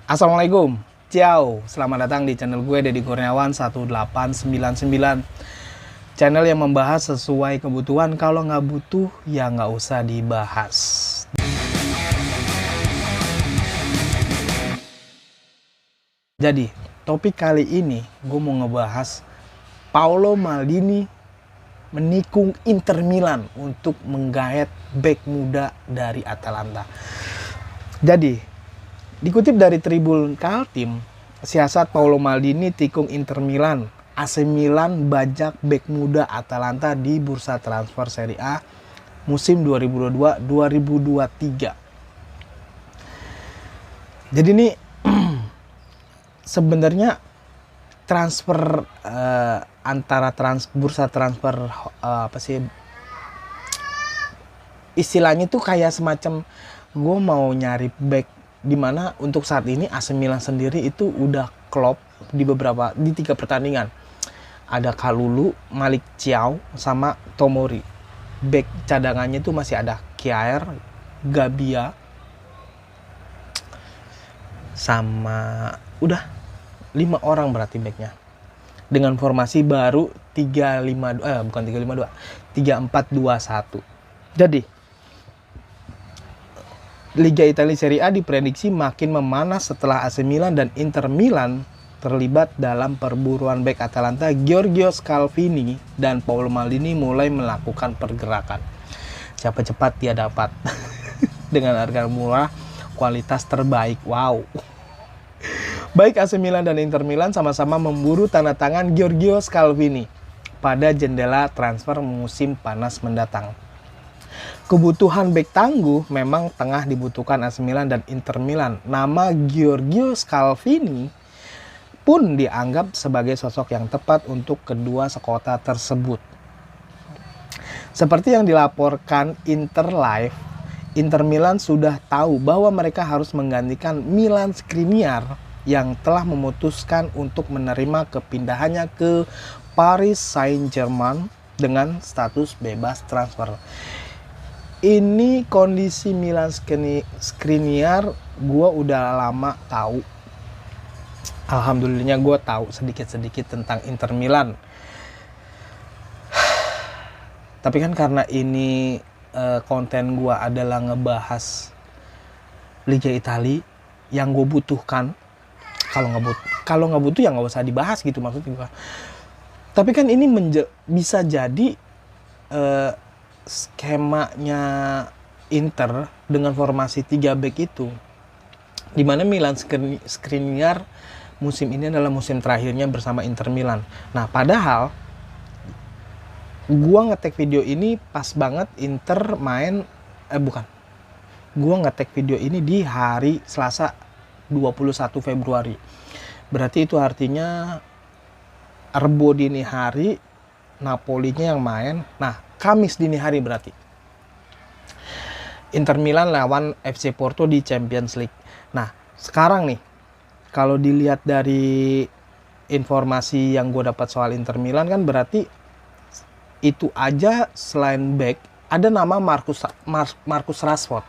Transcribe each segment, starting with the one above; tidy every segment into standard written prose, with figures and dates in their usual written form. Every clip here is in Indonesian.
Assalamualaikum, ciao, selamat datang di channel gue Deddy Kurniawan 1899. Channel yang membahas sesuai kebutuhan, kalau nggak butuh ya nggak usah dibahas. Jadi, topik kali ini gue mau ngebahas Paolo Maldini menikung Inter Milan untuk menggait bek muda dari Atalanta. Jadi, dikutip dari Tribun Kaltim, siasat Paolo Maldini tikung Inter Milan. AC Milan bajak bek muda Atalanta di bursa transfer Serie A musim 2022-2023. Jadi ini sebenarnya transfer antara bursa transfer apa sih istilahnya tuh kayak semacam gue mau nyari back, dimana untuk saat ini AC Milan sendiri itu udah klop di 3 pertandingan. Ada Kalulu, Malik Thiaw, sama Tomori. Back cadangannya itu masih ada Kjaer, Gabia, sama udah 5 orang berarti backnya. Dengan formasi baru 3-4-2-1. Jadi Liga Italia Serie A diprediksi makin memanas setelah AC Milan dan Inter Milan terlibat dalam perburuan bek Atalanta Giorgio Scalvini dan Paolo Maldini mulai melakukan pergerakan. Siapa cepat dia dapat. Dengan harga murah, kualitas terbaik. Wow. Baik AC Milan dan Inter Milan sama-sama memburu tanda tangan Giorgio Scalvini pada jendela transfer musim panas mendatang. Kebutuhan bek tangguh memang tengah dibutuhkan AC Milan dan Inter Milan. Nama Giorgio Scalvini pun dianggap sebagai sosok yang tepat untuk kedua sekota tersebut. Seperti yang dilaporkan Interlife, Inter Milan sudah tahu bahwa mereka harus menggantikan Milan Skriniar yang telah memutuskan untuk menerima kepindahannya ke Paris Saint-Germain dengan status bebas transfer. Ini kondisi Milan Skriniar gue udah lama tahu. Alhamdulillahnya gue tahu sedikit-sedikit tentang Inter Milan. Tapi kan karena ini konten gue adalah ngebahas Liga Italia yang gue butuhkan. Kalau nggak butuh ya nggak usah dibahas gitu maksudnya gue. Tapi kan ini bisa jadi skemanya Inter dengan formasi 3 back itu, dimana Milan Skriniar musim ini adalah musim terakhirnya bersama Inter Milan. Nah, padahal gua ngetek video ini pas banget Inter main gua ngetek video ini di hari Selasa 21 Februari. Berarti itu artinya Rebo dini hari Napolinya yang main. Nah, Kamis dini hari berarti Inter Milan lawan FC Porto di Champions League. Nah, sekarang nih kalau dilihat dari informasi yang gue dapat soal Inter Milan kan berarti itu aja selain back ada nama Marcus Rashford.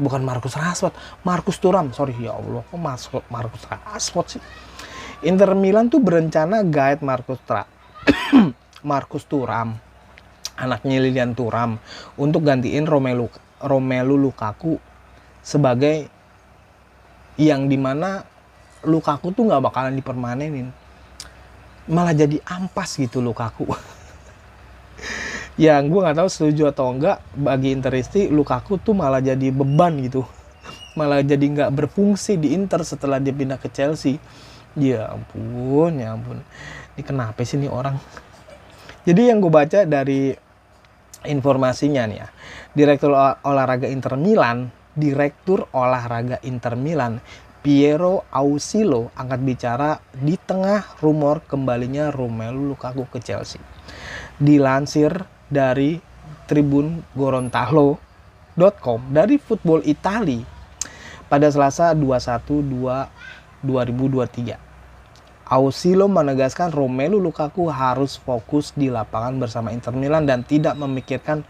Bukan Marcus Rashford, Marcus Thuram. Sorry ya Allah, kok Marcus Rashford sih? Inter Milan tuh berencana guide Marcus Thuram, anaknya Lilian Thuram, untuk gantiin Romelu Lukaku sebagai yang dimana Lukaku tuh nggak bakalan dipermanenin, malah jadi ampas gitu Lukaku. Ya gue nggak tahu setuju atau enggak, bagi Interisti Lukaku tuh malah jadi beban gitu, malah jadi nggak berfungsi di Inter setelah dia pindah ke Chelsea. Ya ampun, ini kenapa sih nih orang? Jadi yang gue baca dari informasinya nih ya, Direktur Olahraga Inter Milan Piero Ausilo angkat bicara di tengah rumor kembalinya Romelu Lukaku ke Chelsea. Dilansir dari Tribun Gorontalo.com dari Football Italia pada Selasa 21/2/2023. Ausilo menegaskan Romelu Lukaku harus fokus di lapangan bersama Inter Milan dan tidak memikirkan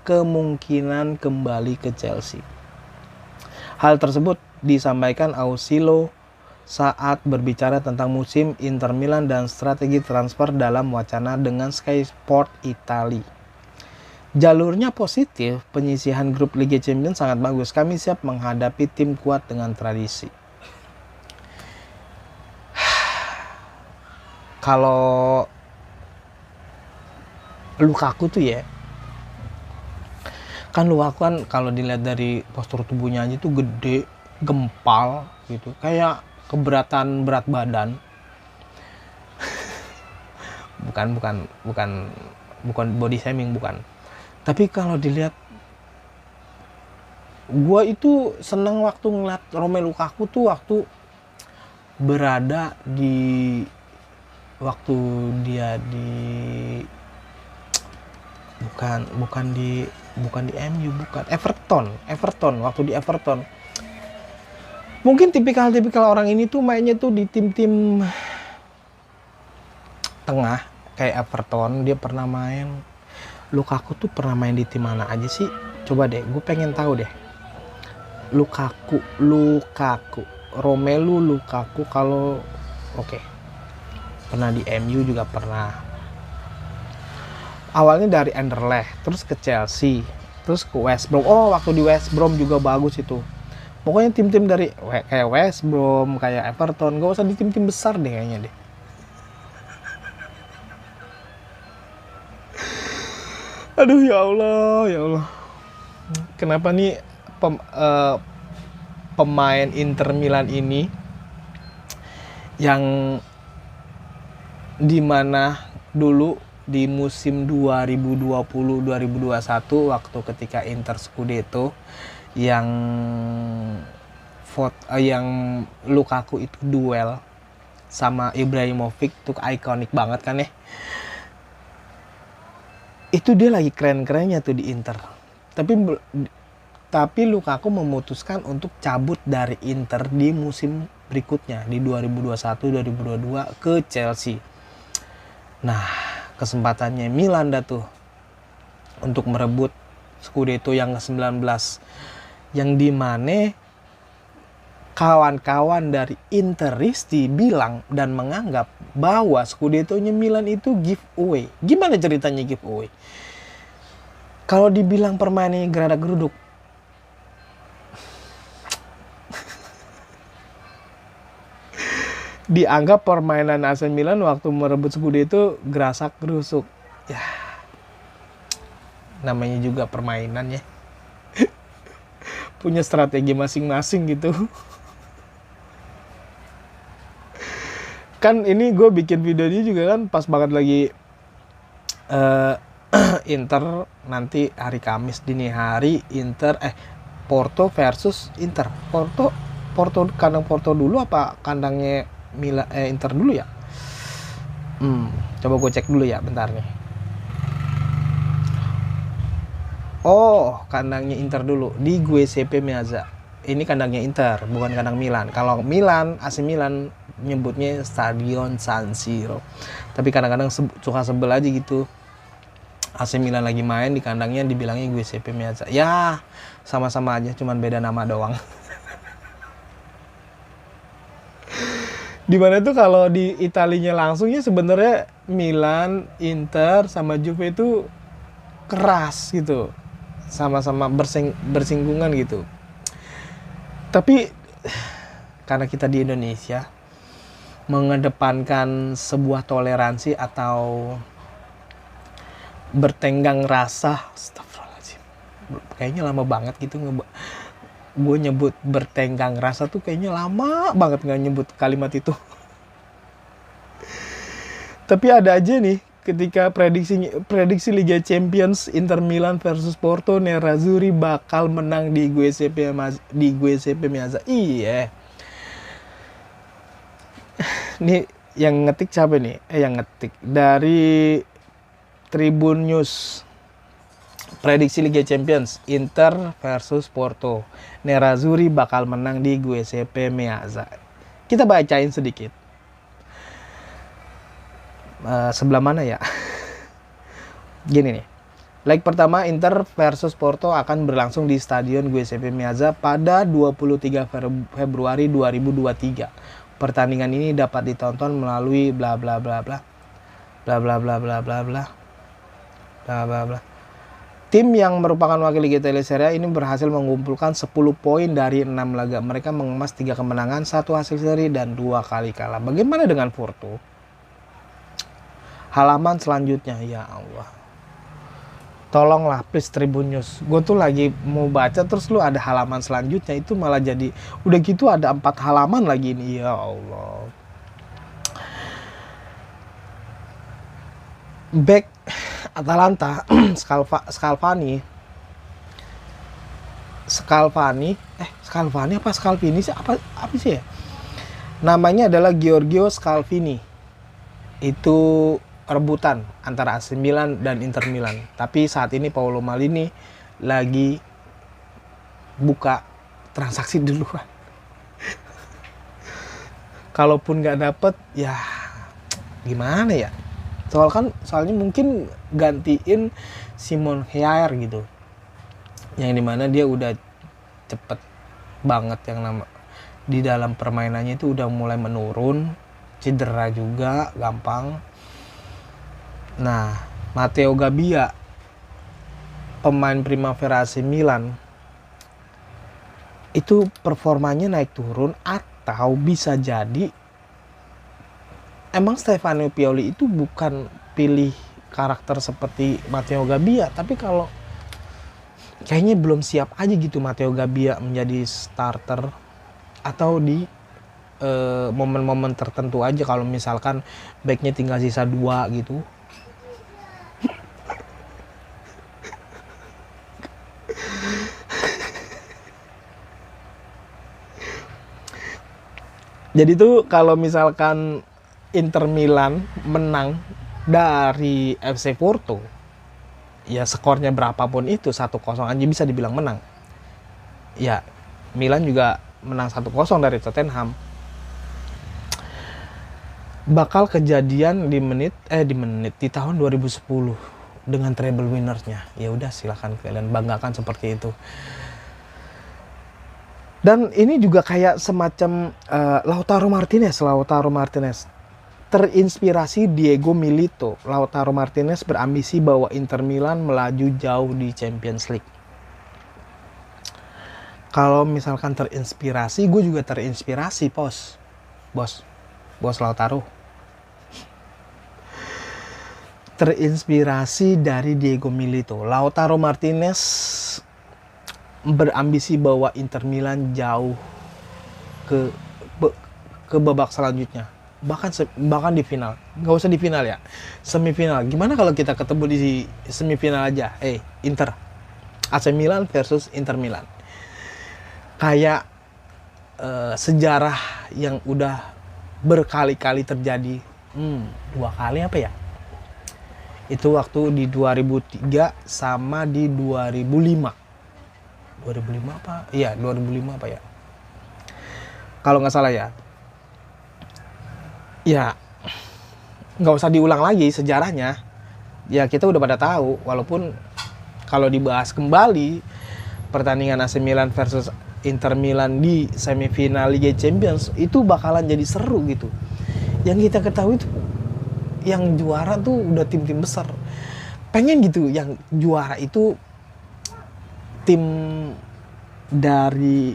kemungkinan kembali ke Chelsea. Hal tersebut disampaikan Ausilo saat berbicara tentang musim Inter Milan dan strategi transfer dalam wacana dengan Sky Sport Italia. Jalurnya positif, penyisihan grup Liga Champions sangat bagus. Kami siap menghadapi tim kuat dengan tradisi. Kalau Lukaku tuh ya, kan Lukaku kan kalau dilihat dari postur tubuhnya aja tuh gede, gempal gitu, kayak keberatan berat badan. bukan body shaming, bukan. Tapi kalau dilihat, gue itu seneng waktu ngeliat Romelu Lukaku tuh waktu berada di, waktu dia di, bukan di MU, bukan Everton, waktu di Everton. Mungkin tipikal orang ini tuh mainnya tuh di tim-tim tengah kayak Everton. Dia pernah main. Lukaku tuh pernah main di tim mana aja sih? Coba deh, gue pengen tahu deh. Lukaku, Romelu Lukaku kalau oke. Pernah di MU juga pernah. Awalnya dari Anderlecht, terus ke Chelsea, terus ke West Brom. Oh, waktu di West Brom juga bagus itu. Pokoknya tim-tim dari kayak West Brom, kayak Everton, gak usah di tim-tim besar deh kayaknya deh. Aduh ya Allah. Kenapa nih pemain Inter Milan ini yang dimana dulu di musim 2020-2021 waktu ketika Inter Scudetto yang Lukaku itu duel sama Ibrahimovic, itu ikonik banget kan ya. Itu dia lagi keren-kerennya tuh di Inter. Tapi Lukaku memutuskan untuk cabut dari Inter di musim berikutnya di 2021-2022 ke Chelsea. Nah, kesempatannya Milan dah tuh untuk merebut Scudetto yang ke-19, yang dimana kawan-kawan dari Interisti bilang dan menganggap bahwa Scudetto-nya Milan itu giveaway. Gimana ceritanya giveaway? Kalau dibilang permainannya geradak-geruduk, dianggap permainan AC Milan waktu merebut Scudetto gerasak-gerusuk. Ya, namanya juga permainan ya. Punya strategi masing-masing gitu. Kan ini gue bikin video ini juga kan pas banget lagi Inter nanti hari Kamis dini hari, Porto versus Inter. Porto kandang Porto dulu apa kandangnya Inter dulu ya? Coba gue cek dulu ya bentar nih. Oh, kandangnya Inter dulu di Giuseppe Meazza. Ini kandangnya Inter, bukan kandang Milan. Kalau Milan, AC Milan nyebutnya Stadion San Siro. Tapi kadang-kadang suka sebel aja gitu. AC Milan lagi main di kandangnya dibilangnya Giuseppe Meazza. Ya, sama-sama aja, cuman beda nama doang. Dimana tuh kalau di Italinya langsungnya sebenarnya Milan, Inter sama Juve itu keras gitu. Sama-sama bersinggungan gitu. Tapi karena kita di Indonesia mengedepankan sebuah toleransi atau bertenggang rasa, astagfirullahaladzim, kayaknya lama banget gitu gue nyebut bertenggang rasa tuh, kayaknya lama banget nggak nyebut kalimat itu. Tapi ada aja nih ketika prediksi Liga Champions Inter Milan versus Porto, Nerazzurri bakal menang di Giuseppe Meazza. Iya. Nih yang ngetik siapa nih? Yang ngetik dari Tribun News. Prediksi Liga Champions Inter versus Porto, Nerazzurri bakal menang di Giuseppe Meazza. Kita bacain sedikit. Sebelah mana ya? Gini nih. Leg pertama Inter versus Porto akan berlangsung di Stadion Giuseppe Meazza pada 23 Februari 2023. Pertandingan ini dapat ditonton melalui bla bla bla bla bla bla bla bla bla bla bla bla bla. Tim yang merupakan wakil Liga Italia Serie A ini berhasil mengumpulkan 10 poin dari 6 laga. Mereka mengemas 3 kemenangan, 1 hasil seri, dan 2 kali kalah. Bagaimana dengan Porto? Halaman selanjutnya, ya Allah. Tolonglah please Tribun News. Gue tuh lagi mau baca terus lu ada halaman selanjutnya, itu malah jadi udah gitu ada 4 halaman lagi ini. Ya Allah. Back Atalanta Scalvini sih apa sih ya? Namanya adalah Giorgio Scalvini. Itu rebutan antara AC Milan dan Inter Milan. Tapi saat ini Paolo Maldini lagi buka transaksi duluan. Kalaupun nggak dapet, ya gimana ya? Soalnya mungkin gantiin Simon Kjaer gitu. Yang dimana dia udah cepet banget yang nama di dalam permainannya itu udah mulai menurun, cedera juga gampang. Nah, Matteo Gabbia, pemain Primavera AC Milan, itu performanya naik turun atau bisa jadi emang Stefano Pioli itu bukan pilih karakter seperti Matteo Gabbia, tapi kalau kayaknya belum siap aja gitu Matteo Gabbia menjadi starter, atau di momen-momen tertentu aja kalau misalkan backnya tinggal sisa 2 gitu. Jadi tuh kalau misalkan Inter Milan menang dari FC Porto, ya skornya berapapun itu 1-0 aja bisa dibilang menang. Ya Milan juga menang 1-0 dari Tottenham. Bakal kejadian di tahun 2010 dengan treble winnersnya. Ya udah silahkan kalian banggakan seperti itu. Dan ini juga kayak semacam Lautaro Martinez terinspirasi Diego Milito. Lautaro Martinez berambisi bahwa Inter Milan melaju jauh di Champions League. Kalau misalkan terinspirasi, gue juga terinspirasi, bos Lautaro. Terinspirasi dari Diego Milito. Lautaro Martinez berambisi bahwa Inter Milan jauh ke babak selanjutnya, bahkan di final. Nggak usah di final ya, semifinal. Gimana kalau kita ketemu di semifinal aja? Inter AC Milan versus Inter Milan, kayak sejarah yang udah berkali-kali terjadi. 2 kali apa ya? Itu waktu di 2003 sama di 2005 apa? Iya, 2005 apa ya? Kalau nggak salah ya. Ya, nggak usah diulang lagi sejarahnya. Ya kita udah pada tahu. Walaupun kalau dibahas kembali pertandingan AC Milan versus Inter Milan di semifinal Liga Champions itu bakalan jadi seru gitu. Yang kita ketahui itu yang juara tuh udah tim-tim besar. Pengen gitu yang juara itu tim dari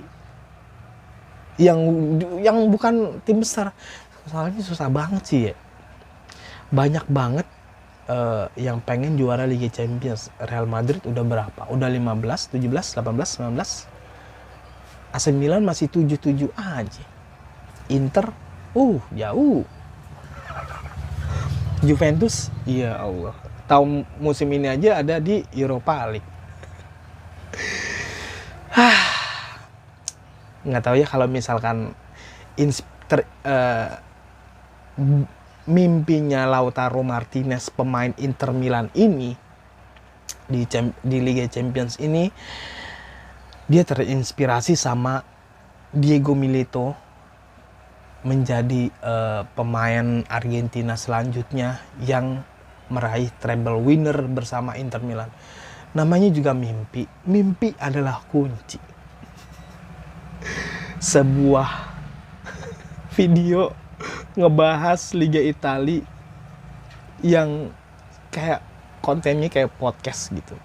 yang bukan tim besar. Soalnya susah banget sih ya. Banyak banget yang pengen juara Liga Champions. Real Madrid udah berapa? Udah 15, 17, 18, 19. AC Milan masih 7-7 aja. Inter jauh. Juventus, ya Allah. Tahun musim ini aja ada di Europa League. Nggak tahu ya kalau misalkan mimpinya Lautaro Martinez, pemain Inter Milan ini di Liga Champions ini, dia terinspirasi sama Diego Milito menjadi pemain Argentina selanjutnya yang meraih treble winner bersama Inter Milan. Namanya juga mimpi. Mimpi adalah kunci. Sebuah video ngebahas Liga Italia yang kayak kontennya kayak podcast gitu.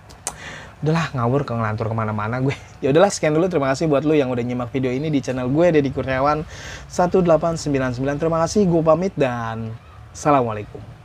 Udahlah, ngawur ke ngelantur kemana-mana gue. Ya udahlah, sekian dulu. Terima kasih buat lu yang udah nyimak video ini di channel gue, Deddy Kurniawan 1899. Terima kasih, gue pamit dan assalamualaikum.